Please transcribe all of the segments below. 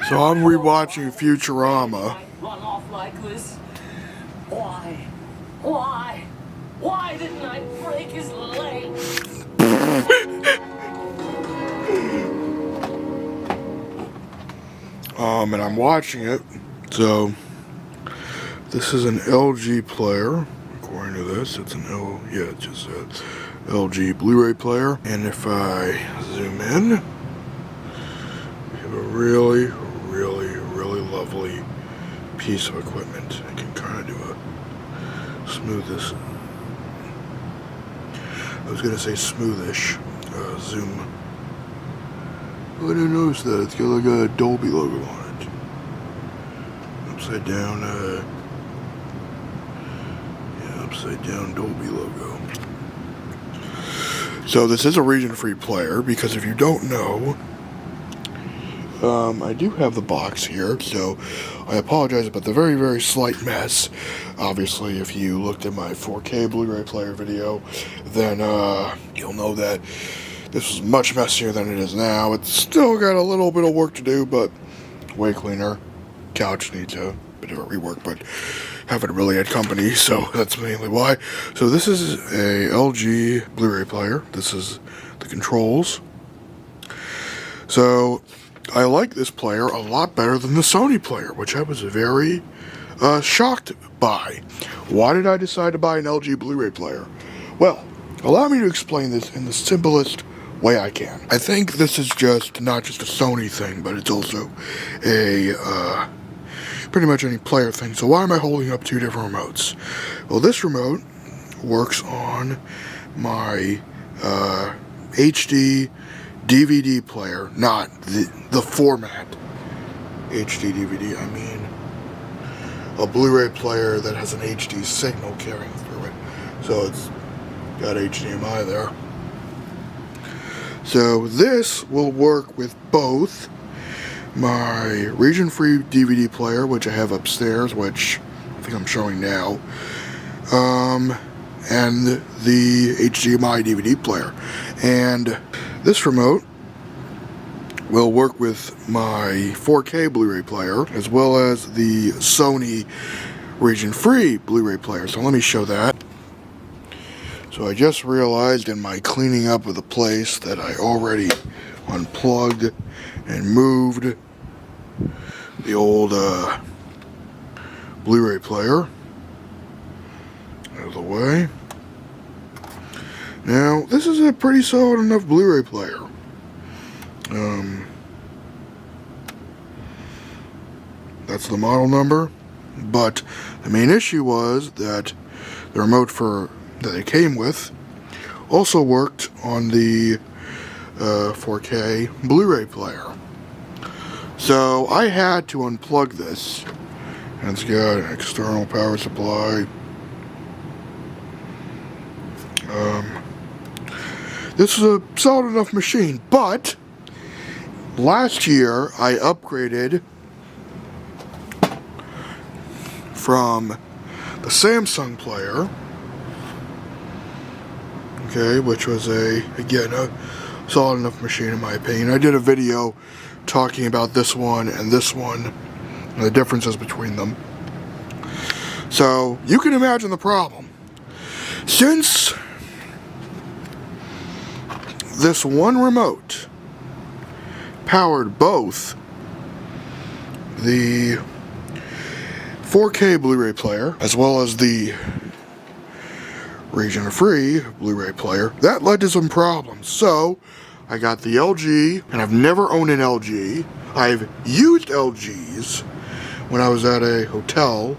So I'm rewatching Futurama. Run off like this? Why? Why? Why didn't I break his leg? And I'm watching it. So this is an LG player. According to this, it's an it just says LG Blu-ray player. And if I zoom in, we have a really, really, really lovely piece of equipment. I can kind of do a smooth. I was gonna say smoothish zoom. Oh, I didn't notice that. It's got like a Dolby logo on it. Upside down, upside down Dolby logo. So this is a Region Free player, because if you don't know, I do have the box here, so I apologize about the very, very slight mess. Obviously, if you looked at my 4K Blu-ray player video, then you'll know that this was much messier than it is now. It's still got a little bit of work to do, but way cleaner. Couch needs a bit of a rework, but haven't really had company, so that's mainly why. So this is a LG Blu-ray player. This is the controls. So I like this player a lot better than the Sony player, which I was very shocked by. Why did I decide to buy an LG Blu-ray player? Well, allow me to explain this in the simplest way I can. I think this is not just a Sony thing, but it's also a pretty much any player thing. So why am I holding up two different remotes? Well, this remote works on my HD DVD player, not the format HD DVD. I mean a Blu-ray player that has an HD signal carrying through it. So it's got HDMI there. So this will work with both my Region Free DVD player, which I have upstairs, which I think I'm showing now, and the HDMI DVD player. And this remote will work with my 4K Blu-ray player, as well as the Sony Region Free Blu-ray player. So let me show that. So I just realized in my cleaning up of the place that I already unplugged and moved the old Blu-ray player out of the way. Now, this is a pretty solid enough Blu-ray player. That's the model number, but the main issue was that the remote that it came with also worked on the 4K Blu-ray player. So I had to unplug this, and it's got an external power supply. This is a solid enough machine, but last year I upgraded from the Samsung player, okay, which was again a solid enough machine in my opinion. I did a video talking about this one and the differences between them. So you can imagine the problem. Since this one remote powered both the 4K Blu-ray player as well as the Region Free Blu-ray player, that led to some problems. So I got the LG, and I've never owned an LG. I've used LGs when I was at a hotel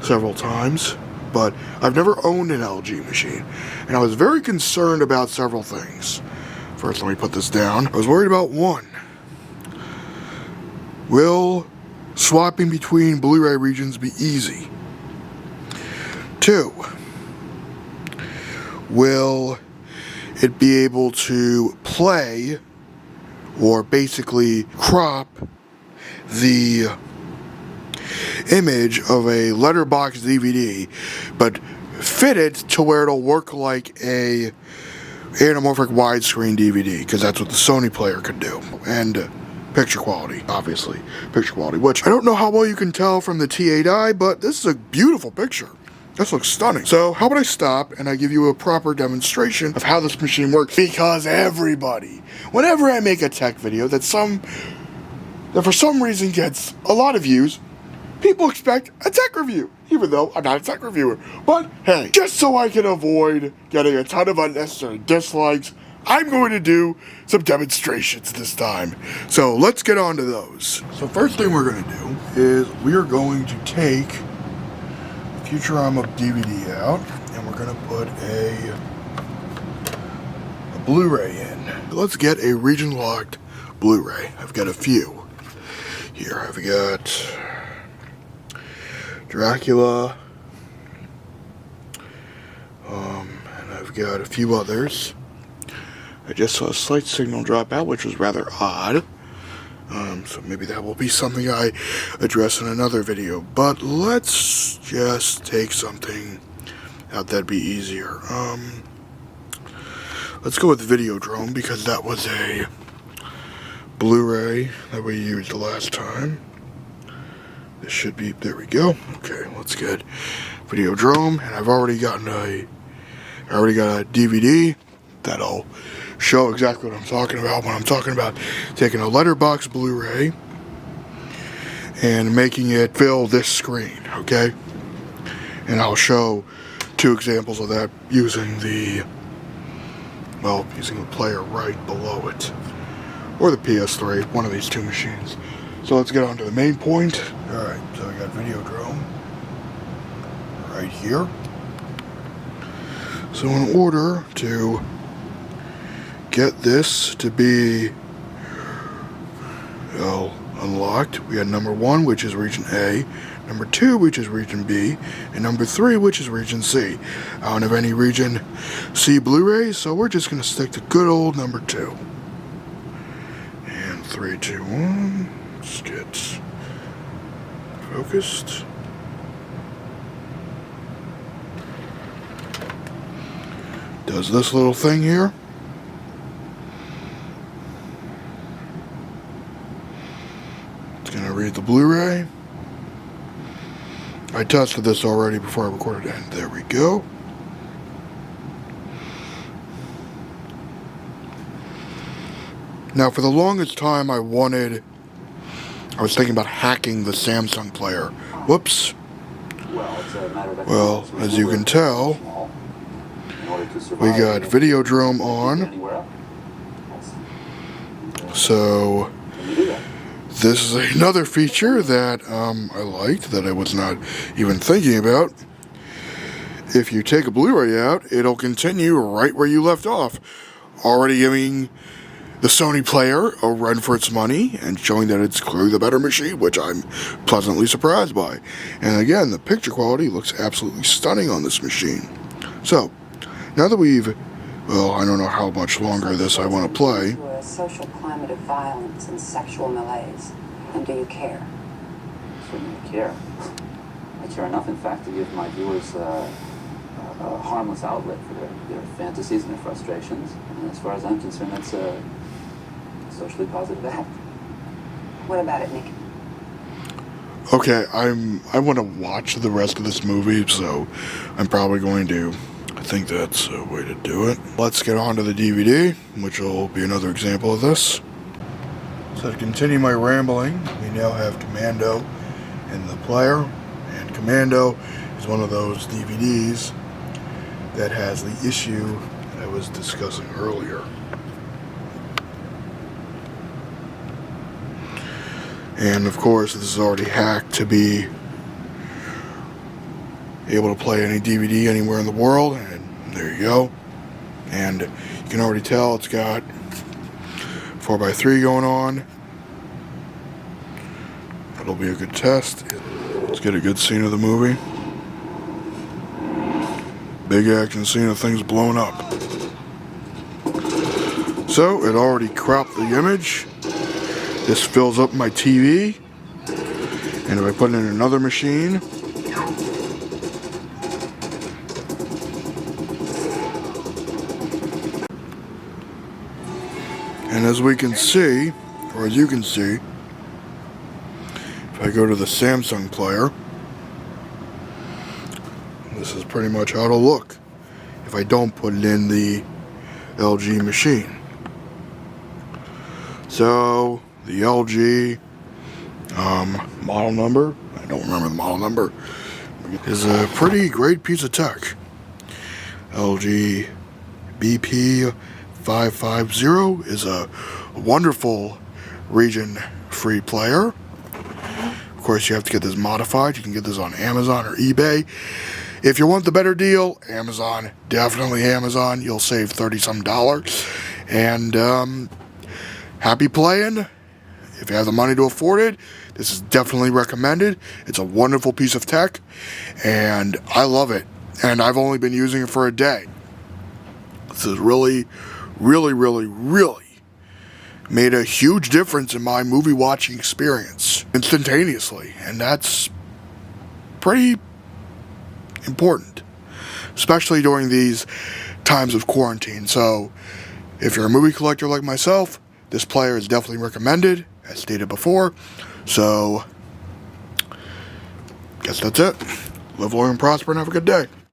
several times, but I've never owned an LG machine. And I was very concerned about several things. First, let me put this down. I was worried about one. Will swapping between Blu-ray regions be easy? 2, will it be able to play or basically crop the image of a letterbox DVD, but fit it to where it'll work like a anamorphic widescreen DVD, because that's what the Sony player could do. And picture quality, obviously, picture quality, which I don't know how well you can tell from the T8i, but this is a beautiful picture. This looks stunning. So how about I stop and I give you a proper demonstration of how this machine works? Because everybody, whenever I make a tech video that for some reason gets a lot of views, people expect a tech review, even though I'm not a tech reviewer. But hey, just so I can avoid getting a ton of unnecessary dislikes, I'm going to do some demonstrations this time. So let's get on to those. So first thing we're going to do is we are going to take Futurama DVD out and we're going to put a Blu-ray in. Let's get a region locked Blu-ray. I've got a few here. I've got Dracula, and I've got a few others. I just saw a slight signal drop out, which was rather odd. So maybe that will be something I address in another video. But let's just take something out that'd be easier. Let's go with Videodrome because that was a Blu-ray that we used the last time. This should be, there we go. Okay, let's get Videodrome, and I've already got a DVD that'll show exactly what I'm talking about when I'm talking about taking a letterbox Blu-ray and making it fill this screen, okay? And I'll show two examples of that using the player right below it, or the PS3, one of these two machines. So let's get on to the main point. Alright, so I got Videodrome right here. So in order to get this to be unlocked, we had number 1, which is region A, number 2, which is region B, and number 3, which is region C. I don't have any region C Blu-rays, so we're just going to stick to good old number 2. And 3, 2, 1, let's get focused. Does this little thing here. Gonna read the Blu-ray. I tested this already before I recorded it, and there we go. Now, for the longest time, I was thinking about hacking the Samsung player. Whoops. Well, as you can tell, we got Videodrome on. So this is another feature that I liked, that I was not even thinking about. If you take a Blu-ray out, it'll continue right where you left off, already giving the Sony player a run for its money and showing that it's clearly the better machine, which I'm pleasantly surprised by. And again, the picture quality looks absolutely stunning on this machine. So, now that I don't know how much longer this I want to play. A social climate of violence and sexual malaise. And do you care? Certainly care. I care enough, in fact, to give my viewers a harmless outlet for their fantasies and their frustrations. And as far as I'm concerned, that's a socially positive act. What about it, Nick? Okay, I want to watch the rest of this movie, so I'm probably going to. I think that's a way to do it. Let's get on to the DVD, which will be another example of this. So to continue my rambling, we now have Commando in the player, and Commando is one of those DVDs that has the issue that I was discussing earlier. And of course, this is already hacked to be able to play any DVD anywhere in the world, and there you go. And you can already tell it's got 4:3 going on. That'll be a good test. Let's get a good scene of the movie. Big action scene of things blowing up. So it already cropped the image. This fills up my TV. And if I put it in another machine, and as we can see, or as you can see, if I go to the Samsung player, this is pretty much how it'll look if I don't put it in the LG machine. So the LG model number, I don't remember the model number, is a pretty great piece of tech. LG BP550 is a wonderful region free player. Of course, you have to get this modified. You can get this on Amazon or eBay. If you want the better deal, Amazon, definitely Amazon. You'll save $30-some. And happy playing. If you have the money to afford it, this is definitely recommended. It's a wonderful piece of tech, and I love it. And I've only been using it for a day. This has really, really, really, really made a huge difference in my movie watching experience instantaneously, and that's pretty important, especially during these times of quarantine. So if you're a movie collector like myself, this player is definitely recommended, as stated before. So guess that's it. Live long and prosper and have a good day.